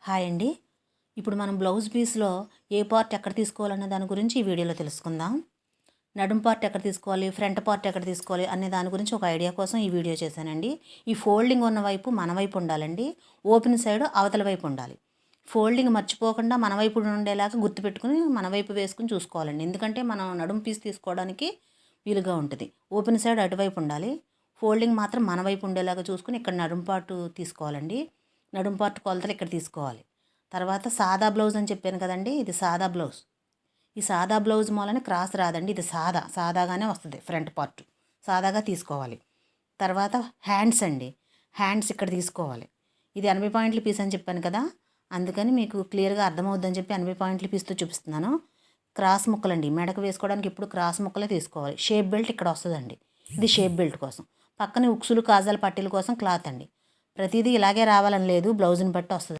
Hi అండి. ఇప్పుడు మనం బ్లౌజ్ పీస్లో ఏ పార్ట్ ఎక్కడ తీసుకోవాలనే దాని గురించి ఈ వీడియోలో తెలుసుకుందాం. నడుం పార్ట్ ఎక్కడ తీసుకోవాలి, ఫ్రంట్ పార్ట్ ఎక్కడ తీసుకోవాలి అనే దాని గురించి ఒక ఐడియా కోసం ఈ వీడియో చేశానండి. ఈ ఫోల్డింగ్ ఉన్న వైపు మన వైపు ఉండాలండి, ఓపెన్ సైడ్ అవతల వైపు ఉండాలి. ఫోల్డింగ్ మర్చిపోకుండా మన వైపు ఉండేలాగా గుర్తుపెట్టుకుని మన వైపు వేసుకుని చూసుకోవాలండి. ఎందుకంటే మనం నడుం పీస్ తీసుకోవడానికి వీలుగా ఉంటుంది. ఓపెన్ సైడ్ అటువైపు ఉండాలి, ఫోల్డింగ్ మాత్రం మన వైపు ఉండేలాగా చూసుకుని ఇక్కడ నడుం పార్ట్ తీసుకోవాలండి. నడుం పార్ట్ కొలతలు ఇక్కడ తీసుకోవాలి. తర్వాత సాదా బ్లౌజ్ అని చెప్పాను కదండి, ఇది సాదా బ్లౌజ్. ఈ సాదా బ్లౌజ్ మూలన క్రాస్ రాదండి, ఇది సాదాగానే వస్తుంది. ఫ్రంట్ పార్ట్ సాదాగా తీసుకోవాలి. తర్వాత హ్యాండ్స్ అండి, హ్యాండ్స్ ఇక్కడ తీసుకోవాలి. ఇది 80 పాయింట్ల పీస్ అని చెప్పాను కదా, అందుకని మీకు క్లియర్గా అర్థమవుద్దని చెప్పి 80 పాయింట్ల పీస్తో చూపిస్తున్నాను. క్రాస్ ముక్కలండి, మెడకు వేసుకోవడానికి ఎప్పుడు క్రాస్ ముక్కలే తీసుకోవాలి. షేప్ బెల్ట్ ఇక్కడ వస్తుందండి, ఇది షేప్ బెల్ట్ కోసం. పక్కన ఉక్సులు కాజాల పట్టీల కోసం క్లాత్ అండి. ప్రతిదీ ఇలాగే రావాలని లేదు, బ్లౌజ్ని బట్టి వస్తుంది.